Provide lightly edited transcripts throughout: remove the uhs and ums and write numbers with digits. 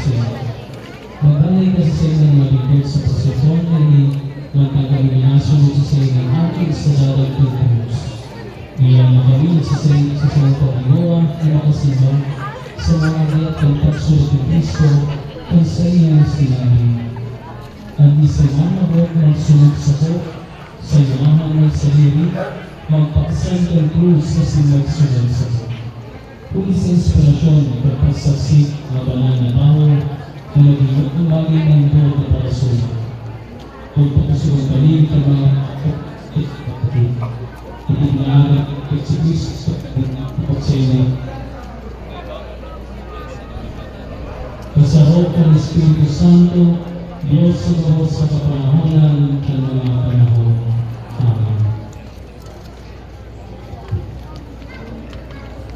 sila. Magbanay kasi sa ilang malibot sa posisyon ni magkakaliminasun sa ilang aking sa dadagdag Diyos. Iyang makawin sa ilang pag-iwa na makasiba sa mga liat ng pagsulat ni Kristo kung sa iyang sinabi. Ang isang manabot magsunod sa ko, sa yaman ng sarili, magpakasal ng krus sa sinagsunod sa ko. Kung isa inspirasyon, pagpasaksik na banal na tao, na naging umagin ng doon na parasun. Kung pagkasunod balik ka mga itinaagat at si Kristo at sa iyo. Kasarap ng Espiritu Santo, Diyos sa bawat sa kapanahonan ng mga panahon. Amen.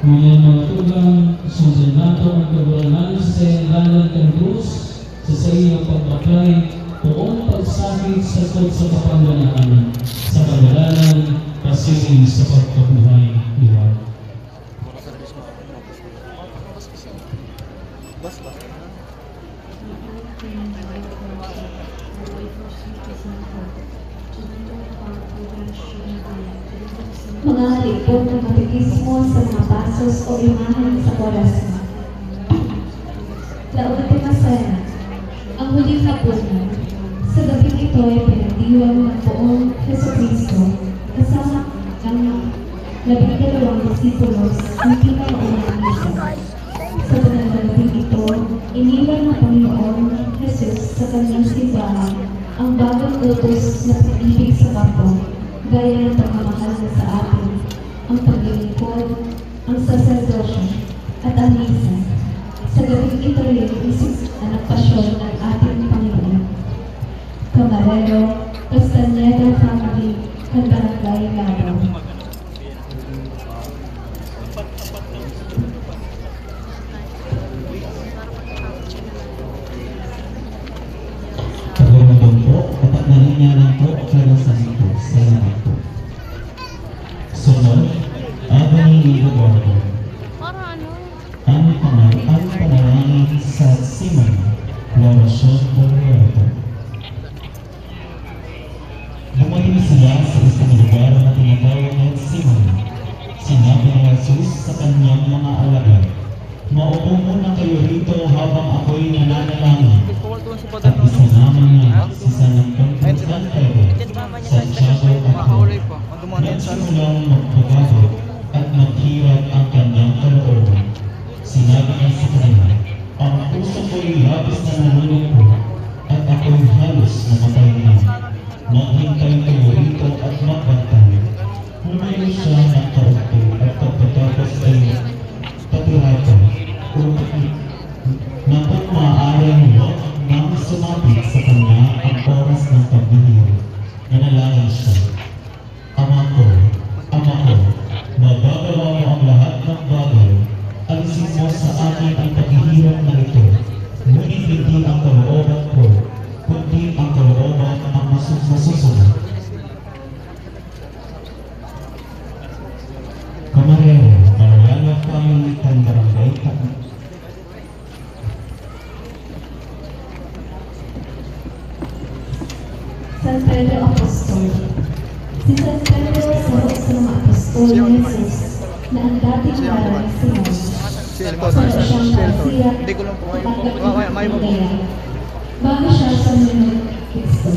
Ngunit mga tugang, sundan nato ang kabulangan sa iyong ng Diyos, sa iyong pagpapay, buong pagsakit sa kapanganahan, sa kabalanan, pasilin sa pagkabuhay iwan. Mga halipon ng katekismo sa mga pasos o imahen sa Quaresma. La Ultima Cena, ang huling hapunan. Sa gabing ito ay pinagdiwang ng buong Jesucristo kasama ang 12 disipulos ng pinakaunang misa. Sa banal na gabing ito, iniwan ng Panginoon Jesus sa kanyang simbahan ang bagong utos na pag-ibig sa kapwa, gaya ng pagmamahal na sa atin, ang paglilingkod, ang saserdosyo, at ang misa. Sa gabing ito rin, isip ang pasyon ng ating Panginoon. Camarero, Castaneda Family, Barangay Laro. Pagkaroon po, kapag nalinyanan po, pero sa ito, salamat po. Sunod, Abang Ligobardo. Ang panalangin sa Simon, Lorasyon Borreto. Dumating sila sa isang lugar na tinatawag ng Simon. Sinabi ni Jesus sa kanyang mga alagad, "Maupo muna kayo rito habang ako'y nananalangin." At isinama niya si San Pedro, Santiago at Juan. Nagsimulang magpagabot at maghirap ang kanyang kalooban. Sinabi niya sa kanila, "Ang puso ko'y labis na nalulungkot at ako'y halos namatay na. Maghintay kayo rito at magbantay." Humayo siya ng kaunti at pagkatapos ay patirata na kung maaari niyo nang sumapit sa kanya ang oras ng paghihirap. Nanalangin siya, Ama ko, magagawa mo ang lahat ng bagay. Alisin mo sa akin ang paghihirap na ito. Ngunit hindi ang kalooban ko, kundi ang kalooban ang masusunod. Camarero, Mariana Family, Barangay Laro. San Pedro Apostol. Si San Pedro sa mga apostol ni Jesus na ang dating parang Simon. Sa siyang Garcia, may bago siya sa mga Kristo.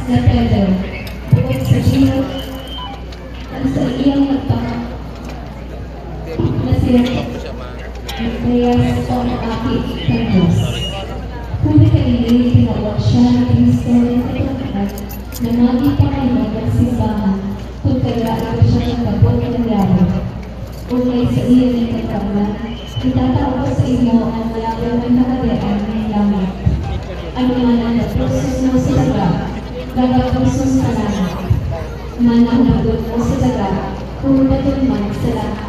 San Pedro, bukod sa Gino, ang sa iyang nagpaka na siya nagpayas o ang aking Pedros. Kung kaili, tinawag siya ng Kristo ng kapatid na maging Panginoon ng simbahan kung kaya ito siya ng kabot ng yaro. Ungay sa iyo ng katawanan, itatawag sa iyo ang mayabang ng nakadaan ng langit. Ang mga nanapusos mo sa daga, gagapusos sa langit. Mananagot mo sa daga, pumunatun man sa langit.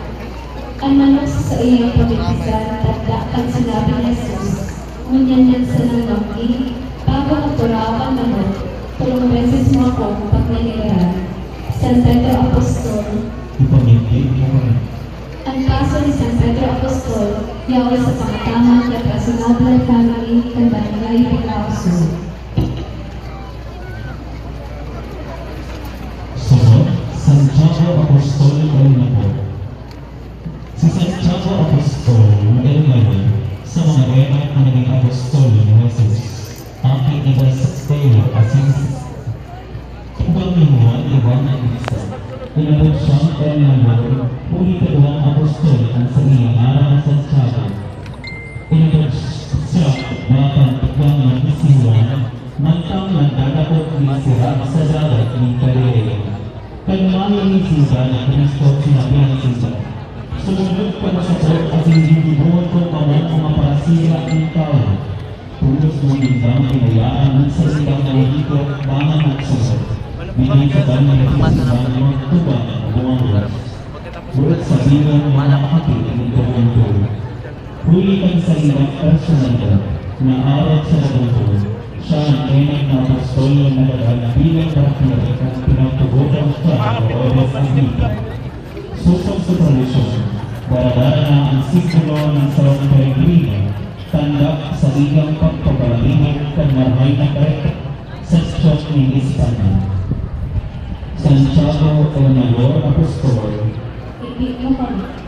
Ang manok sa iyong pamitisan, tagda ang sinabi ni Jesus. Ngunyan sa nanganggi, bago ang turawan manok, tulong beses mo ako pagniliran. San Pedro Apostol. Ipamigay mo. Ang kaso ni San Pedro Apostol yaw sa pangataman kay Presidente Family kay Barangay Picauso. Sunod, Santiago Apostol El Mayor. Si Santiago Apostol El Mayor sa mga rekat na naging apostol ni Jesus, aking iba sa Stelo Asis. Upang minuan ibang ang isa, inabot siyang El Mayor, uli kaduang apostol ang sa iyang araw ng Santiago. Inabot siya bakang ibang ng isiwan, mantang nagdadakot ni sira sa dagat ni Galileo. Kalmahan ni Siza na Kristo sinabi ang Siza. Sumunod ka na sa Lord at hindi dibuhan ko kamang mga parasira ng tao. Pulos mo nindang pinayaan ng salitang nangikot bangang nagsusot. Bigay sa bangang nagsusubang mga tubang ang buwangon. Bulat sa bilang mga hati ng buwangon. Huli kang salitang personal na arat sa buwangon. Siya ang enang na apostol na nagdadaan bilang bakit at pinagtugutan siya ang oras ang hita. Susok sa tradisyon, daradara na ang sikulo ng San Pellegrino, tanda sa ligang pagpapalamingin kang marhay na karek sa Diyos ni Hispania. Santiago El Mayor Apostol, Ibig mo kami.